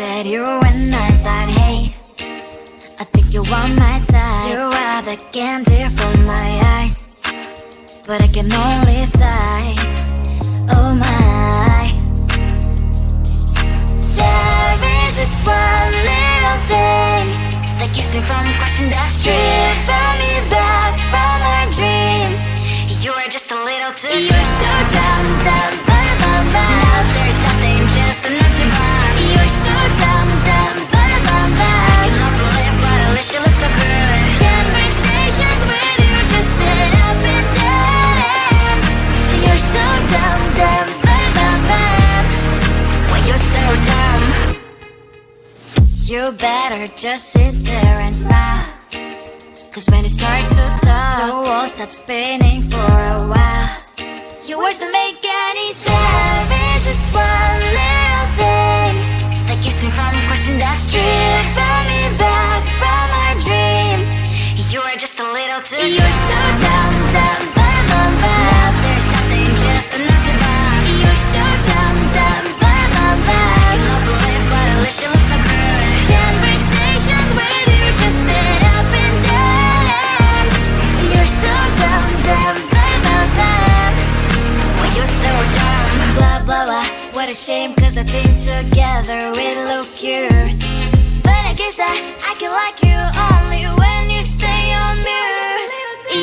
at you and I thought, hey, I think you want my type. You are the candy from my eyes, but I can only sigh, oh my. There is just one little thing that keeps me from crossing that street. Drive me back from my dreams. You are just a little too good. You're so dumb, dumb, ba-da-bum-bum. Now there's nothing, just enough to rhyme. You're so dumb, dumb, ba-da-bum-bum. You love to live, but at least you look so good. Conversations with you just end up in dead end. You're so dumb, dumb, ba-da-bum-bum. When you're so dumb, you better just sit there and smile, 'cause when you start to talk, the world stops spinning for a while. Your words don't make any sense. There's just one little thing that keeps me from crossing that street. Drive me back from my dreams. You are just a little too good. You're so dumb, dumb, ba-da-bum-bum. Now there's nothing, just enough to rhyme. You're so dumb, dumb, ba-da-bum-bum. You love to live, but at least you look so good. Conversations with you just end up in dead end. You're so dumb, dumb, ba-da-bum-bum. When you're so dumb, blah, blah, blah. What a shame, 'cause I think together we look cute. But I guess that I can like you only when you stay on mute.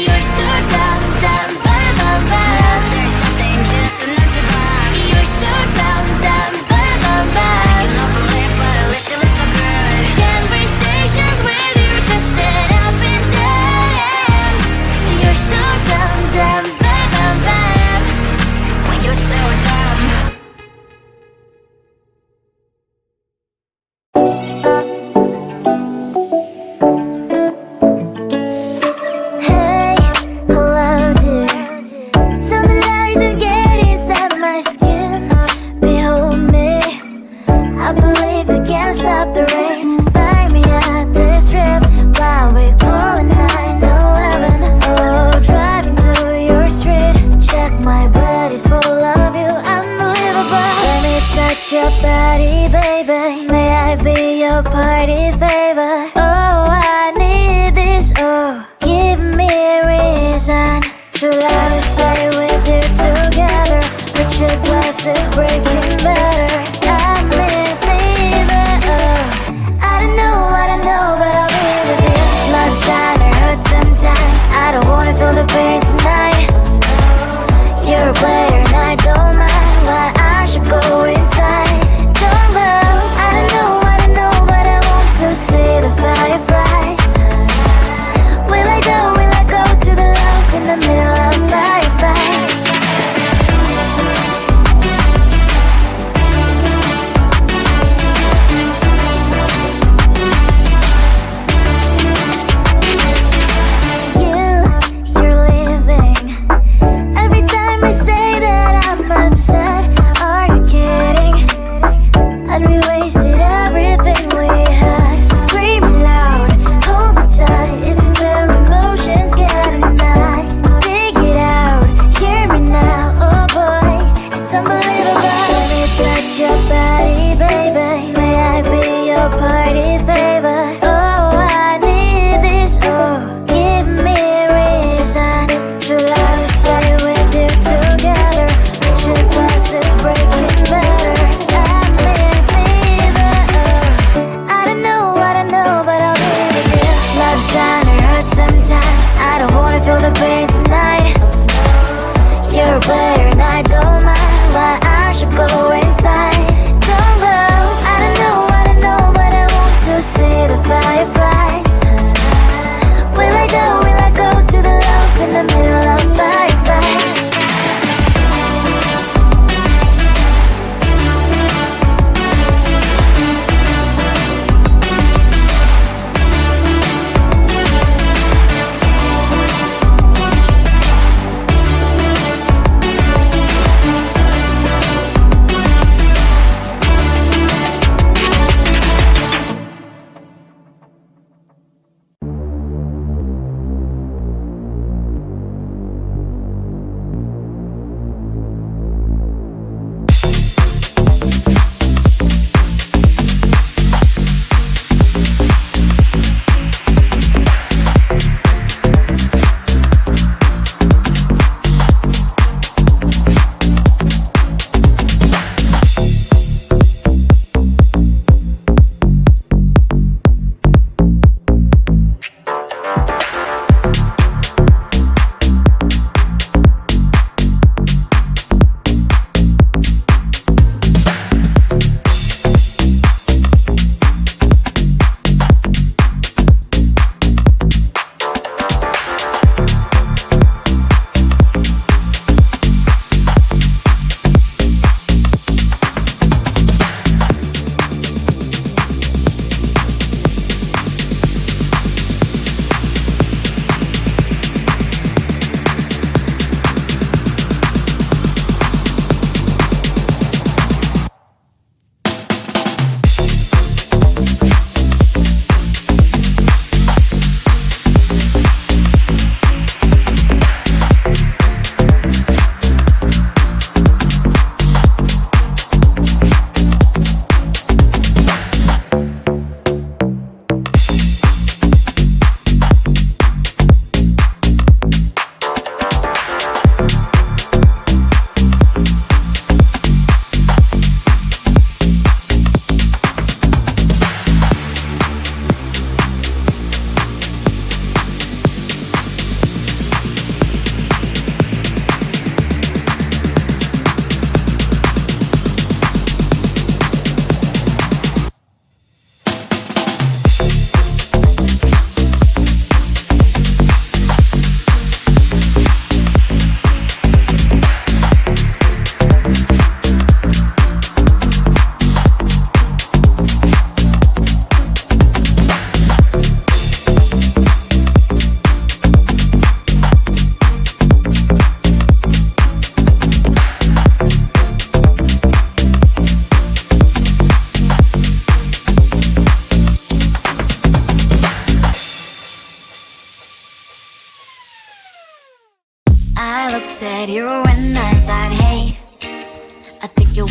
You're so dumb, dumb, ba-da-bum-bum. There's nothing, just enough to rhyme. You're so dumb, dumb, ba-da-bum-bum. You love to live, but at least you look so good. Conversations with you just end up in dead end. You're so dumb, dumb, ba-da-bum-bum. When you're so dumb. Hey, hello dear. Tell me lies and get inside my skin. Behold me, I believe we can't stop the rain. Find me at this trip while we calling 911. Oh, driving to your street. Check my body's full of you, unbelievable. Let me touch your body, baby. May I be your party favor? Oh, I need this. Oh, give me a reason to let me stay with you together. Put your glasses breaking better. I'm in fever. Oh, I don't know, but I'll be with you. Blood shine or hurt sometimes. I don't wanna feel the pain tonight. You're a player and I don't mind. Why I should go inside. Don't go. I don't know, but I want to see the fireflies. Will I go to the love in the middle of firefight. You're leaving. Every time I say that I'm upset, are you kidding?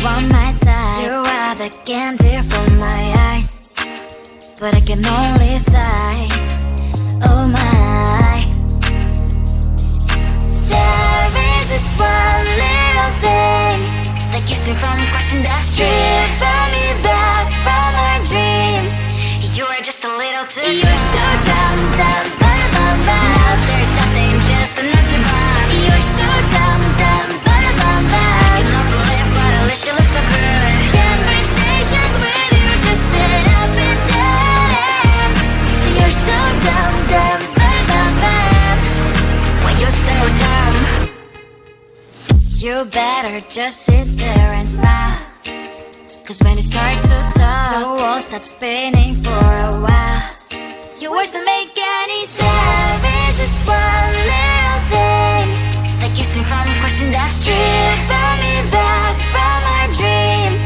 on my side. You are the candy from my eyes, but I can only sigh. Oh my. There is just one little thing that keeps me from crossing that street. Bring me back from my dreams. You're just a little too good. You're so dumb, dumb, ba-da-bum-bum. Now there's nothing just enough to buy. You're so dumb, dumb, ba-da-bum-bum. I cannot believe but at least you look so good. Conversations with you just sit up and down. You're so dumb, dumb, ba-da-bum-bum. When you're so dumb, you better just sit there and smile. Cause when you start to talk, the world stops spinning for a while. Your words don't make any sense. There's just one little thing that keeps me from crossing that street. Bring me back from my dreams.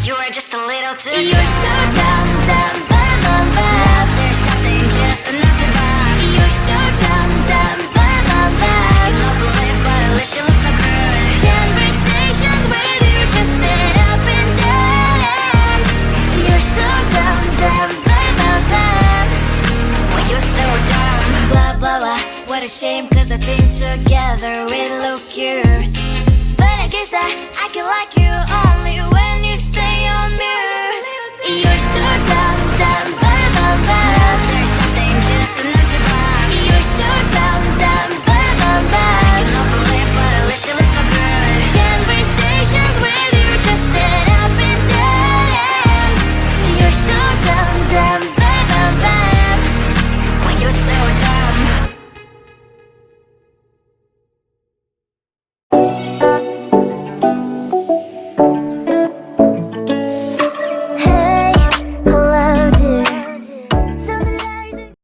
You're just a little too good. You're so dumb, dumb, ba-da-bum-bum. There's nothing just enough to buy. You're so dumb, dumb, ba-da-bum-bum. I cannot believe but at least you look so good. Conversations with you just sit up and down. You're so dumb, dumb, ba-da-bum-bum. When you're so dumb. Blah, blah, blah. What a shame, cause I think together we look cute.